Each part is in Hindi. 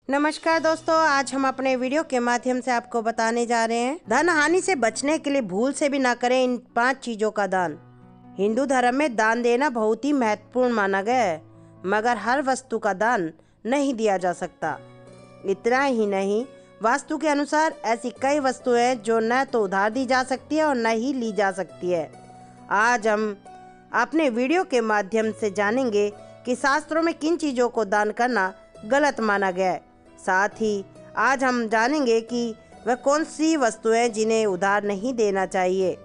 नमस्कार दोस्तों, आज हम अपने वीडियो के माध्यम से आपको बताने जा रहे हैं धन हानि से बचने के लिए भूल से भी ना करें इन 5 चीजों का दान। हिंदू धर्म में दान देना बहुत ही महत्वपूर्ण माना गया है, मगर हर वस्तु का दान नहीं दिया जा सकता। इतना ही नहीं, वास्तु के अनुसार ऐसी कई वस्तुएं हैं जो न तो उधार दी जा सकती है और न ही ली जा सकती है। आज हम अपने वीडियो के माध्यम से जानेंगे कि शास्त्रों में किन चीजों को दान करना गलत माना गया है। साथ ही आज हम जानेंगे कि वह कौन सी वस्तुएं जिन्हें उधार नहीं देना चाहिए।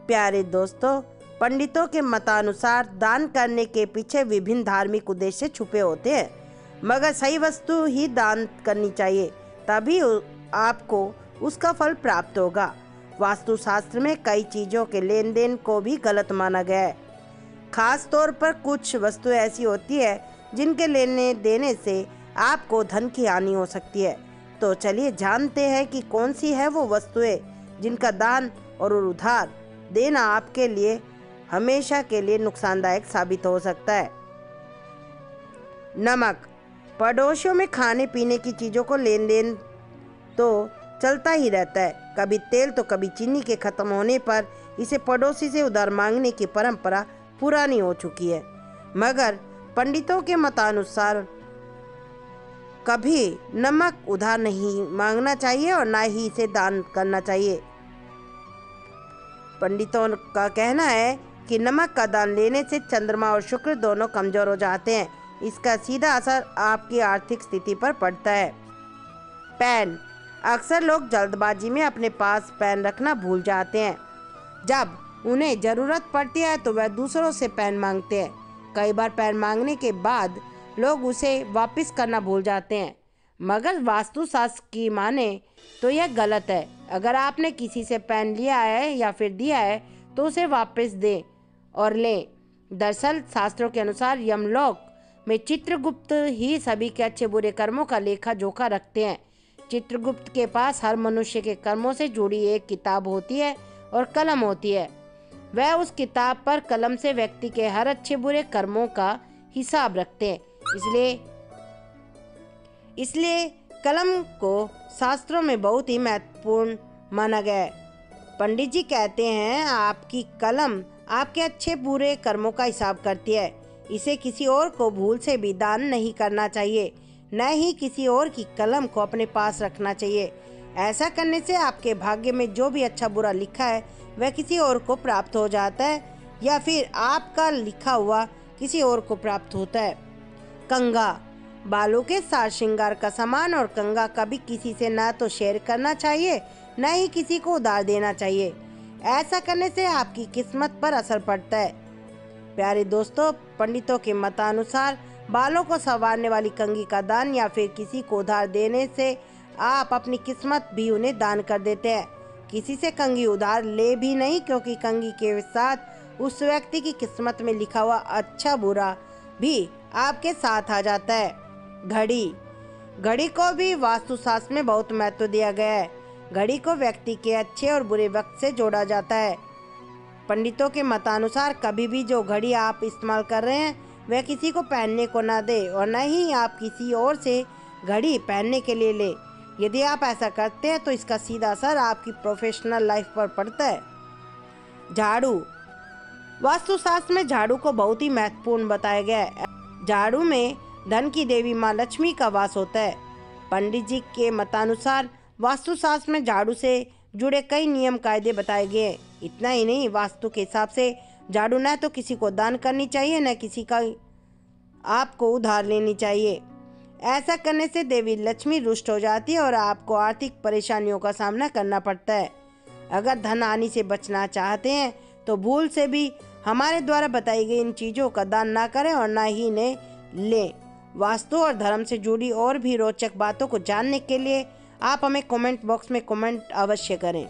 प्यारे दोस्तों, पंडितों के मतानुसार दान करने के पीछे विभिन्न धार्मिक उद्देश्य छुपे होते हैं, मगर सही वस्तु ही दान करनी चाहिए, तभी आपको उसका फल प्राप्त होगा। वास्तुशास्त्र में कई चीज़ों के लेन देन को भी गलत माना गया है। खास तौर पर कुछ वस्तुएं ऐसी होती है जिनके लेने देने से आपको धन की हानि हो सकती है। तो चलिए जानते हैं कि कौन सी है वो वस्तुएं जिनका दान और उधार देना आपके लिए हमेशा के लिए नुकसानदायक साबित हो सकता है। नमक। पड़ोसियों में खाने पीने की चीज़ों को लेन देन तो चलता ही रहता है। कभी तेल तो कभी चीनी के खत्म होने पर इसे पड़ोसी से उधार मांगने की परंपरा पुरानी हो चुकी है, मगर पंडितों के मतानुसार कभी नमक उधार नहीं मांगना चाहिए और ना ही इसे दान करना चाहिए। पंडितों का कहना है कि नमक का दान लेने से चंद्रमा और शुक्र दोनों कमजोर हो जाते हैं। इसका सीधा असर आपकी आर्थिक स्थिति पर पड़ता है। पेन। अक्सर लोग जल्दबाजी में अपने पास पेन रखना भूल जाते हैं। जब उन्हें ज़रूरत पड़ती है तो वह दूसरों से पेन मांगते हैं। कई बार पेन मांगने के बाद लोग उसे वापस करना भूल जाते हैं, मगर वास्तुशास्त्र की माने तो यह गलत है। अगर आपने किसी से पेन लिया है या फिर दिया है तो उसे वापस दें और लें। दरअसल शास्त्रों के अनुसार यमलोक में चित्रगुप्त ही सभी के अच्छे बुरे कर्मों का लेखा जोखा रखते हैं। चित्रगुप्त के पास हर मनुष्य के कर्मों से जुड़ी एक किताब होती है और कलम होती है। वह उस किताब पर कलम से व्यक्ति के हर अच्छे बुरे कर्मों का हिसाब रखते हैं। इसलिए कलम को शास्त्रों में बहुत ही महत्वपूर्ण माना गया है। पंडित जी कहते हैं आपकी कलम आपके अच्छे बुरे कर्मों का हिसाब करती है। इसे किसी और को भूल से भी दान नहीं करना चाहिए, न ही किसी और की कलम को अपने पास रखना चाहिए। ऐसा करने से आपके भाग्य में जो भी अच्छा बुरा लिखा है वह किसी और को प्राप्त हो जाता है, या फिर आपका लिखा हुआ किसी और को प्राप्त होता है। कंघा। बालों के साज श्रृंगार का सामान और कंघा कभी किसी से ना तो शेयर करना चाहिए, न ही किसी को उधार देना चाहिए। ऐसा करने से आपकी किस्मत पर असर पड़ता है। प्यारे दोस्तों, पंडितों के मतानुसार बालों को संवारने वाली कंघी का दान या फिर किसी को उधार देने से आप अपनी किस्मत भी उन्हें दान कर देते हैं। किसी से कंघी उधार ले भी नहीं, क्योंकि कंघी के साथ उस व्यक्ति की किस्मत में लिखा हुआ अच्छा बुरा भी आपके साथ आ जाता है। घड़ी। घड़ी को भी वास्तुशास्त्र में बहुत महत्व दिया गया है। घड़ी को व्यक्ति के अच्छे और बुरे वक्त से जोड़ा जाता है। पंडितों के मतानुसार कभी भी जो घड़ी आप इस्तेमाल कर रहे हैं वह किसी को पहनने को ना दे और न ही आप किसी और से घड़ी पहनने के लिए ले। यदि आप ऐसा करते हैं तो इसका सीधा असर आपकी प्रोफेशनल लाइफ पर पड़ता है। झाड़ू। वास्तुशास्त्र में झाड़ू को बहुत ही महत्वपूर्ण बताया गया है। झाड़ू में धन की देवी माँ लक्ष्मी का वास होता है। पंडित जी के मतानुसार वास्तुशास्त्र में झाड़ू से जुड़े कई नियम कायदे बताए गए हैं। इतना ही नहीं, वास्तु के हिसाब से झाड़ू न तो किसी को दान करनी चाहिए, न किसी का आपको उधार लेनी चाहिए। ऐसा करने से देवी लक्ष्मी रुष्ट हो जाती है और आपको आर्थिक परेशानियों का सामना करना पड़ता है। अगर धन हानि से बचना चाहते हैं तो भूल से भी हमारे द्वारा बताई गई इन चीज़ों का दान ना करें और ना ही इन्हें लें। वास्तु और धर्म से जुड़ी और भी रोचक बातों को जानने के लिए आप हमें कमेंट बॉक्स में कमेंट अवश्य करें।